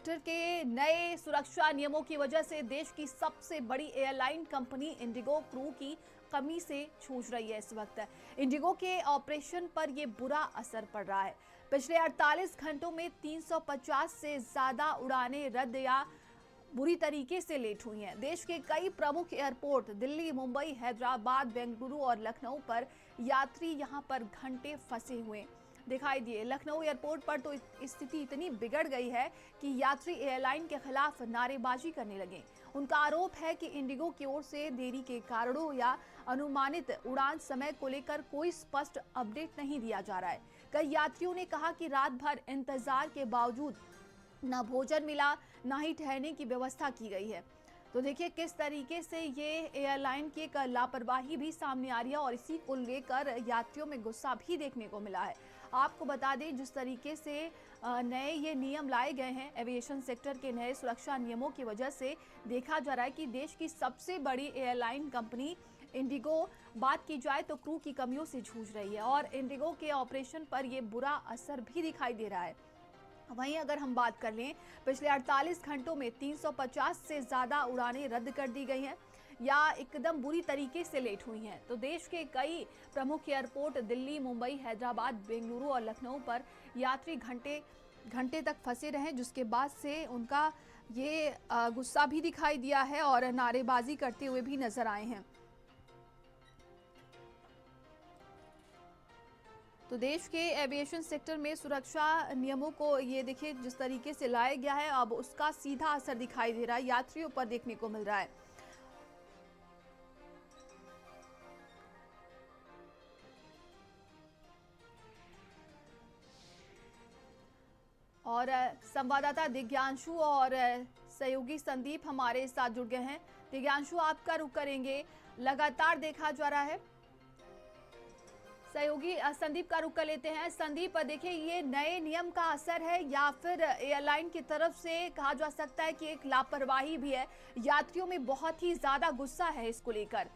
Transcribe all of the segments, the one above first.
Sector के नए सुरक्षा नियमों की वजह से देश की सबसे बड़ी एयरलाइन कंपनी इंडिगो क्रू की कमी से जूझ रही है। इस वक्त इंडिगो के ऑपरेशन पर यह बुरा असर पड़ रहा है। पिछले 48 घंटों में 350 से ज्यादा उड़ानें रद्द या बुरी तरीके से लेट हुई हैं। देश के कई प्रमुख एयरपोर्ट दिल्ली, मुंबई, हैदराबाद, बेंगलुरु और लखनऊ पर यात्री यहां पर घंटे फंसे हुए दिखाई दिए। लखनऊ एयरपोर्ट पर तो स्थिति इतनी बिगड़ गई है कि यात्री एयरलाइन के खिलाफ नारेबाजी करने लगे। उनका आरोप है कि इंडिगो की ओर से देरी के कारणों या अनुमानित उड़ान समय को लेकर कोई स्पष्ट अपडेट नहीं दिया जा रहा है। कई यात्रियों ने कहा कि रात भर इंतजार के बावजूद न भोजन मिला, न ही ठहरने की व्यवस्था की गई है। तो देखिए किस तरीके से ये एयरलाइन की एक लापरवाही भी सामने आ रही है और इसी को लेकर यात्रियों में गुस्सा भी देखने को मिला है। आपको बता दें जिस तरीके से नए ये नियम लाए गए हैं, एविएशन सेक्टर के नए सुरक्षा नियमों की वजह से देखा जा रहा है कि देश की सबसे बड़ी एयरलाइन कंपनी इंडिगो बात की जाए तो क्रू की कमियों से जूझ रही है और इंडिगो के ऑपरेशन पर यह बुरा असर भी दिखाई दे रहा है। वहीं अगर हम बात कर लें, पिछले 48 घंटों में 350 से ज्यादा उड़ानें रद्द कर दी गई हैं या एकदम बुरी तरीके से लेट हुई हैं। तो देश के कई प्रमुख एयरपोर्ट दिल्ली, मुंबई, हैदराबाद, बेंगलुरु और लखनऊ पर यात्री घंटे तक फंसे रहे, जिसके बाद से उनका ये गुस्सा भी दिखाई दिया है और नारेबाजी करते हुए भी नजर आए हैं। तो देश के एविएशन सेक्टर में सुरक्षा नियमों को ये देखिए जिस तरीके से लाया गया है, अब उसका सीधा असर दिखाई दे रहा है, यात्रियों पर देखने को मिल रहा है। और संवाददाता दिव्यांशु और सहयोगी संदीप हमारे साथ जुड़ गए हैं। दिव्यांशु, आपका रुख करेंगे, लगातार देखा जा रहा है। सहयोगी संदीप का रुख कर लेते हैं। संदीप, देखिए ये नए नियम का असर है या फिर एयरलाइन की तरफ से कहा जा सकता है कि एक लापरवाही भी है, यात्रियों में बहुत ही ज्यादा गुस्सा है इसको लेकर।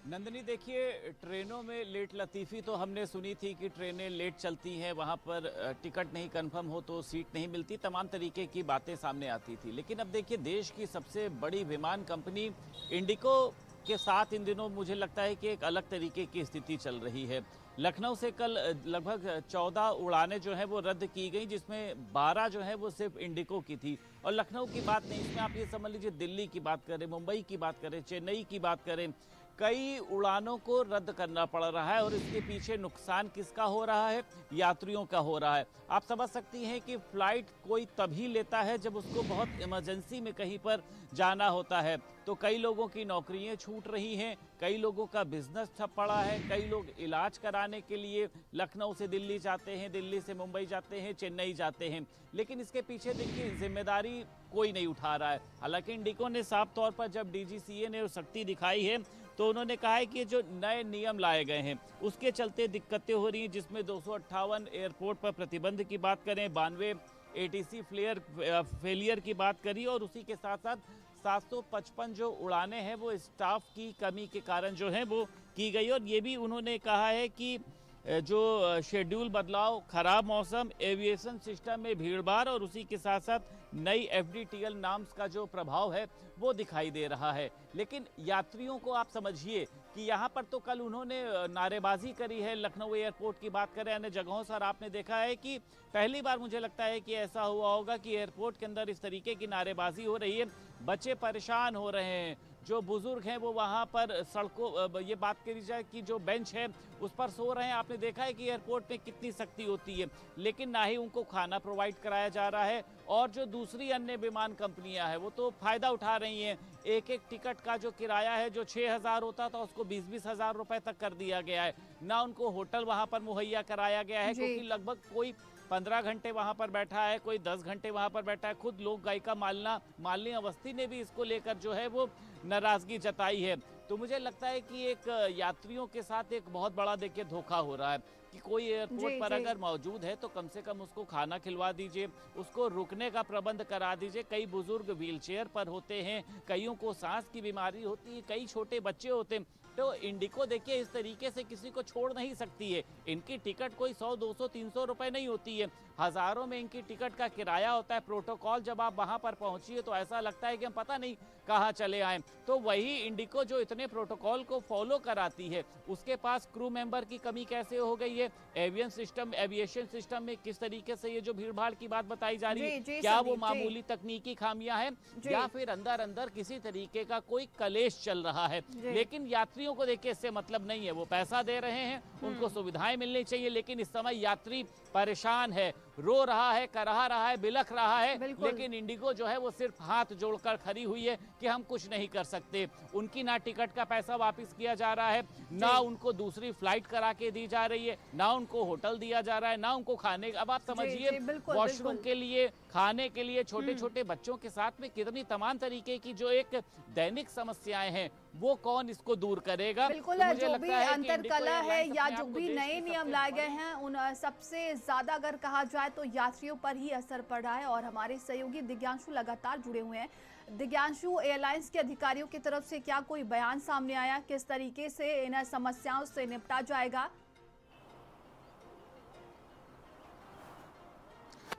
नंदिनी, देखिए ट्रेनों में लेट लतीफ़ी तो हमने सुनी थी कि ट्रेनें लेट चलती हैं, वहाँ पर टिकट नहीं कंफर्म हो तो सीट नहीं मिलती, तमाम तरीके की बातें सामने आती थी। लेकिन अब देखिए देश की सबसे बड़ी विमान कंपनी इंडिगो के साथ इन दिनों मुझे लगता है कि एक अलग तरीके की स्थिति चल रही है। लखनऊ से कल लगभग 14 उड़ानें जो हैं वो रद्द की गई, जिसमें 12 जो है वो सिर्फ इंडिगो की थी। और लखनऊ की बात नहीं, इसमें आप ये समझ लीजिए दिल्ली की बात करें, मुंबई की बात करें, चेन्नई की बात करें, कई उड़ानों को रद्द करना पड़ रहा है। और इसके पीछे नुकसान किसका हो रहा है? यात्रियों का हो रहा है। आप समझ सकती हैं कि फ्लाइट कोई तभी लेता है जब उसको बहुत इमरजेंसी में कहीं पर जाना होता है। तो कई लोगों की नौकरियां छूट रही हैं, कई लोगों का बिजनेस ठप पड़ा है, कई लोग इलाज कराने के लिए लखनऊ से दिल्ली जाते हैं, दिल्ली से मुंबई जाते हैं, चेन्नई जाते हैं। लेकिन इसके पीछे देखिए जिम्मेदारी कोई नहीं उठा रहा है। हालांकि इंडिगो ने साफ तौर पर जब डीजीसीए ने सख्ती दिखाई है तो उन्होंने कहा है कि जो नए नियम लाए गए हैं उसके चलते दिक्कतें हो रही हैं, जिसमें 258 एयरपोर्ट पर प्रतिबंध की बात करें, 92 एटीसी फेलियर की बात करी और उसी के साथ साथ 755 जो उड़ानें हैं वो स्टाफ की कमी के कारण जो है वो की गई। और ये भी उन्होंने कहा है कि जो शेड्यूल बदलाव, खराब मौसम, एविएशन सिस्टम में भीड़भाड़ और उसी के साथ साथ नई एफडीटीएल नाम्स का जो प्रभाव है वो दिखाई दे रहा है। लेकिन यात्रियों को आप समझिए कि यहाँ पर तो कल उन्होंने नारेबाजी करी है। लखनऊ एयरपोर्ट की बात करें, अन्य जगहों पर आपने देखा है कि पहली बार मुझे लगता है कि ऐसा हुआ होगा कि एयरपोर्ट के अंदर इस तरीके की नारेबाजी हो रही है। बच्चे परेशान हो रहे हैं, जो बुजुर्ग हैं वो वहाँ पर सड़कों, ये बात करी जाए कि जो बेंच है उस पर सो रहे हैं। आपने देखा है कि एयरपोर्ट में कितनी सख्ती होती है, लेकिन ना ही उनको खाना प्रोवाइड कराया जा रहा है। और जो दूसरी अन्य विमान कंपनियां हैं वो तो फायदा उठा रही हैं। एक एक टिकट का जो किराया है, जो 6,000 होता था उसको 20-20 हज़ार रुपए तक कर दिया गया है। ना उनको होटल वहाँ पर मुहैया कराया गया है, क्योंकि लगभग कोई 15 घंटे वहां पर बैठा है, कोई 10 घंटे वहां पर बैठा है। खुद लोक गायिका मालिनी अवस्थी ने भी इसको लेकर जो है वो नाराजगी जताई है। तो मुझे लगता है कि एक यात्रियों के साथ एक बहुत बड़ा देखिए धोखा हो रहा है कि कोई एयरपोर्ट पर अगर मौजूद है तो कम से कम उसको खाना खिलवा दीजिए, उसको रुकने का प्रबंध करा दीजिए। कई बुजुर्ग व्हीलचेयर पर होते हैं, कईयों को सांस की बीमारी होती है, कई छोटे बच्चे होते हैं। तो इंडिगो देखिए इस तरीके से किसी को छोड़ नहीं सकती है। इनकी टिकट कोई 100, 200, 300 रुपए नहीं होती है, हजारों में इनकी टिकट का किराया होता है। प्रोटोकॉल जब आप वहां पर पहुंचिए तो ऐसा लगता है कि हम पता नहीं कहां चले आए। तो वही इंडिगो जो इतने प्रोटोकॉल को फॉलो कराती है, उसके पास क्रू मेंबर की कमी कैसे हो गई है? एविएशन सिस्टम में किस तरीके से ये जो भीड़ भाड़ की बात बताई जा रही है, क्या वो मामूली तकनीकी खामियां हैं या फिर अंदर अंदर किसी तरीके का कोई कलेश चल रहा है? लेकिन यात्रियों को देखिए इससे मतलब नहीं है, वो पैसा दे रहे हैं, उनको सुविधाएं मिलनी चाहिए। लेकिन इस समय यात्री परेशान है, रो रहा है, कराह रहा है, बिलख रहा है, लेकिन इंडिगो जो है वो सिर्फ हाथ जोड़कर खड़ी हुई है कि हम कुछ नहीं कर सकते। उनकी ना टिकट का पैसा वापस किया जा रहा है, ना उनको दूसरी फ्लाइट करा के दी जा रही है, ना उनको होटल दिया जा रहा है, ना उनको खाने। अब आप समझिए वॉशरूम के लिए, खाने के लिए, छोटे छोटे बच्चों के साथ में कितनी तमाम तरीके की जो एक दैनिक समस्याएं हैं, वो कौन इसको दूर करेगा? बिल्कुल है, जो भी अंतरकला है या जो भी नए नियम लाए गए हैं, उन सबसे ज्यादा अगर कहा जाए तो यात्रियों पर ही असर पड़ रहा है। और हमारे सहयोगी दिव्यांशु लगातार जुड़े हुए हैं। दिव्यांशु, एयरलाइंस के अधिकारियों की तरफ से क्या कोई बयान सामने आया, किस तरीके से इन समस्याओं से निपटा जाएगा?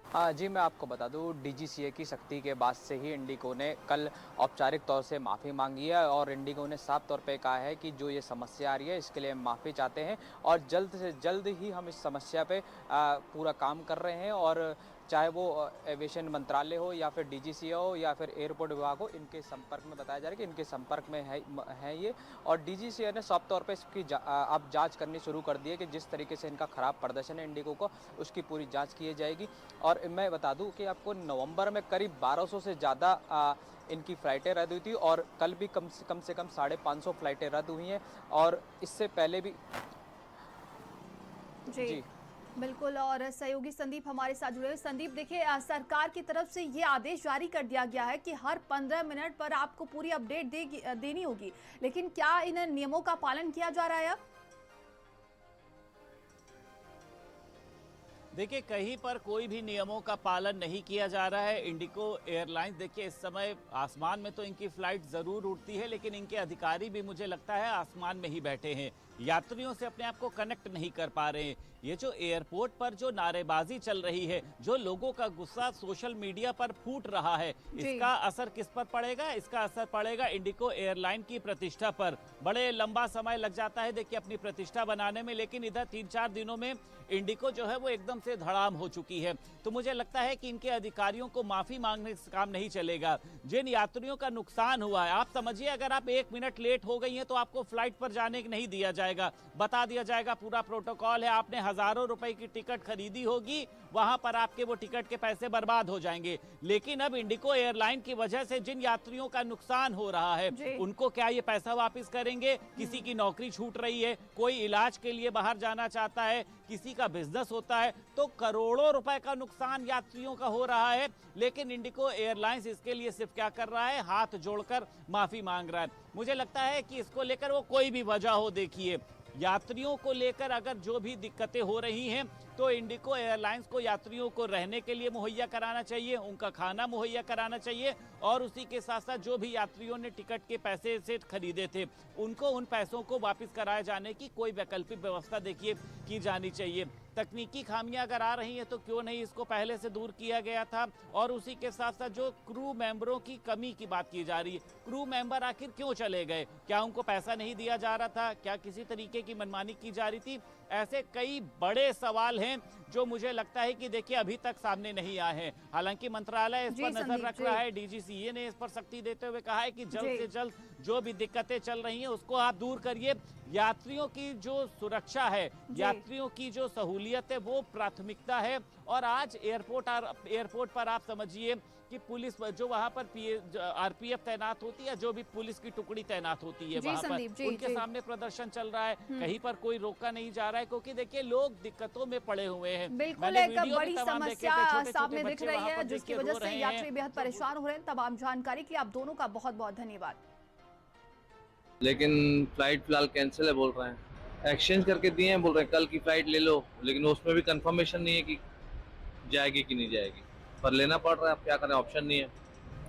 हाँ जी, मैं आपको बता दूं, डीजीसीए की सख्ती के बाद से ही इंडिगो ने कल औपचारिक तौर से माफ़ी मांगी है और इंडिगो ने साफ तौर पे कहा है कि जो ये समस्या आ रही है इसके लिए हम माफ़ी चाहते हैं और जल्द से जल्द ही हम इस समस्या पे पूरा काम कर रहे हैं। और चाहे वो एविएशन मंत्रालय हो या फिर डीजीसीए हो या फिर एयरपोर्ट विभाग हो, इनके संपर्क में बताया जा रहा है कि इनके संपर्क में है ये। और डीजीसीए ने साफ तौर पे इसकी अब जांच करनी शुरू कर दी है कि जिस तरीके से इनका ख़राब प्रदर्शन है इंडिगो को, उसकी पूरी जांच की जाएगी। और मैं बता दूं कि आपको नवंबर में करीब 1200 से ज़्यादा इनकी फ़्लाइटें रद्द हुई थी और कल भी कम से कम 550 फ़्लाइटें रद्द हुई हैं और इससे पहले भी जी बिल्कुल। और सहयोगी संदीप हमारे साथ जुड़े हुए। संदीप, देखिए सरकार की तरफ से ये आदेश जारी कर दिया गया है कि हर 15 मिनट पर आपको पूरी अपडेट देनी होगी, लेकिन क्या इन नियमों का पालन किया जा रहा है अब? देखिए कहीं पर कोई भी नियमों का पालन नहीं किया जा रहा है। इंडिगो एयरलाइंस देखिए इस समय आसमान में तो इनकी फ्लाइट ज़रूर उड़ती है, लेकिन इनके अधिकारी भी मुझे लगता है आसमान में ही बैठे हैं, यात्रियों से अपने आप को कनेक्ट नहीं कर पा रहे हैं। ये जो एयरपोर्ट पर जो नारेबाजी चल रही है, जो लोगों का गुस्सा सोशल मीडिया पर फूट रहा है, इसका असर किस पर पड़ेगा? इसका असर पड़ेगा इंडिगो एयरलाइन की प्रतिष्ठा पर। बड़े लंबा समय लग जाता है देखिए अपनी प्रतिष्ठा बनाने में, लेकिन इधर 3-4 दिनों में इंडिगो जो है वो एकदम से धड़ाम हो चुकी है। तो मुझे लगता है कि इनके अधिकारियों को माफी मांगने से काम नहीं चलेगा। जिन यात्रियों का नुकसान हुआ है, आप समझिए अगर आप 1 मिनट लेट हो गई हैं तो आपको फ्लाइट पर जाने नहीं दिया जाएगा, बता दिया जाएगा पूरा प्रोटोकॉल है, आपने हजारों रुपए की टिकट खरीदी होगी, वहां पर आपके वो टिकट के पैसे बर्बाद हो जाएंगे। लेकिन अब इंडिगो एयरलाइन की वजह से जिन यात्रियों का नुकसान हो रहा है, उनको क्या ये पैसा वापस करेंगे? किसी की नौकरी छूट रही है, कोई इलाज के लिए बाहर जाना चाहता है, किसी का बिजनेस होता है, तो करोड़ों रुपए का नुकसान यात्रियों का हो रहा है। लेकिन इंडिगो एयरलाइंस इसके लिए सिर्फ क्या कर रहा है? हाथ जोड़कर माफी मांग रहा है। मुझे लगता है कि इसको लेकर वो कोई भी वजह हो, देखिए यात्रियों को लेकर अगर जो भी दिक्कतें हो रही हैं, तो इंडिगो एयरलाइंस को यात्रियों को रहने के लिए मुहैया कराना चाहिए, उनका खाना मुहैया कराना चाहिए और उसी के साथ साथ जो भी यात्रियों ने टिकट के पैसे से खरीदे थे, उनको उन पैसों को वापस कराए जाने की कोई वैकल्पिक व्यवस्था देखिए की जानी चाहिए। तकनीकी खामियां अगर आ रही हैं तो क्यों नहीं इसको पहले से दूर किया गया था? और उसी के साथ साथ जो क्रू मेंबरों की कमी की बात की जा रही है, क्रू मेंबर आखिर क्यों चले गए? क्या उनको पैसा नहीं दिया जा रहा था? क्या किसी तरीके की मनमानी की जा रही थी? ऐसे कई बड़े सवाल हैं जो मुझे लगता है कि देखिए अभी तक सामने नहीं आए हैं। हालांकि मंत्रालय इस पर नजर रख रहा है, डीजीसीए ने इस पर सख्ती देते हुए कहा है कि जल्द से जल्द जो भी दिक्कतें चल रही हैं उसको आप दूर करिए। यात्रियों की जो सुरक्षा है, यात्रियों की जो सहूलियत है, वो प्राथमिकता है। और आज एयरपोर्ट पर आप समझिए कि पुलिस जो वहां पर आरपीएफ तैनात होती है, जो भी पुलिस की टुकड़ी तैनात होती है वहां पर, उनके सामने प्रदर्शन चल रहा है, कहीं पर कोई रोका नहीं जा रहा है, क्योंकि देखिए लोग दिक्कतों में पड़े हुए हैं। बिल्कुल एक बड़ी समस्या सामने दिख रही है जिसकी वजह से यात्री बेहद परेशान हो रहे हैं। तमाम जानकारी के लिए आप दोनों का बहुत बहुत धन्यवाद। लेकिन फ्लाइट फिलहाल कैंसिल है बोल रहे हैं, एक्सचेंज करके दिए हैं, बोल रहे हैं कल की फ्लाइट ले लो, लेकिन उसमें भी कंफर्मेशन नहीं है कि जाएगी कि नहीं जाएगी, पर लेना पड़ रहा है। अब क्या करें, ऑप्शन नहीं है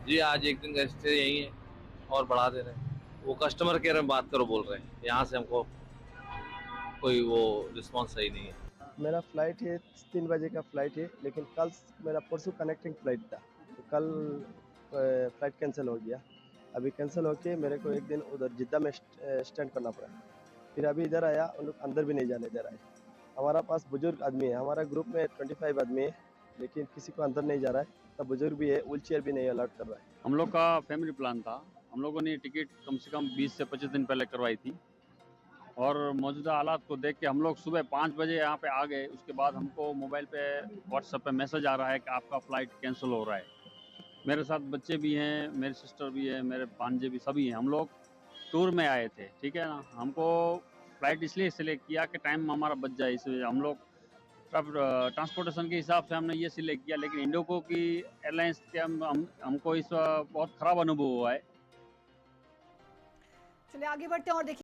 जी। आज एक दिन का स्टे यही है और बढ़ा दे रहे हैं। वो कस्टमर केयर में बात करो बोल रहे हैं, यहाँ से हमको कोई वो रिस्पॉन्स सही नहीं है। मेरा फ्लाइट है 3 बजे का फ्लाइट है, लेकिन कल मेरा परसों कनेक्टिंग फ्लाइट था, तो कल फ्लाइट कैंसिल हो गया। अभी कैंसिल होके मेरे को एक दिन उधर जिद्दा में स्टैंड करना पड़ा। फिर अभी इधर आया, उन लोग अंदर भी नहीं जाने दे रहा है। हमारा पास बुजुर्ग आदमी है, हमारा ग्रुप में 25 आदमी है, लेकिन किसी को अंदर नहीं जा रहा है। तब बुजुर्ग भी है, व्हील चेयर भी नहीं अलाउड कर रहा है। हम लोग का फैमिली प्लान था। हम लोगों ने टिकट कम से कम 20 से 25 दिन पहले करवाई थी और मौजूदा हालात को देख के हम लोग सुबह 5 बजे यहाँ पे आ गए। उसके बाद हमको मोबाइल पे व्हाट्सएप पे मैसेज आ रहा है कि आपका फ़्लाइट कैंसिल हो रहा है। मेरे साथ बच्चे भी हैं, मेरी सिस्टर भी है, मेरे भांजे भी, सभी हैं। हम लोग टूर में आए थे, ठीक है ना। हमको फ़्लाइट इसलिए सिलेक्ट किया कि टाइम हमारा बच जाए, इसलिए हम लोग ट्रांसपोर्टेशन के हिसाब से हमने ये सिलेक्ट किया। लेकिन इंडिगो की एयरलाइंस के हमको इस बहुत ख़राब अनुभव हुआ है। चलिए आगे बढ़ते हैं और देखिए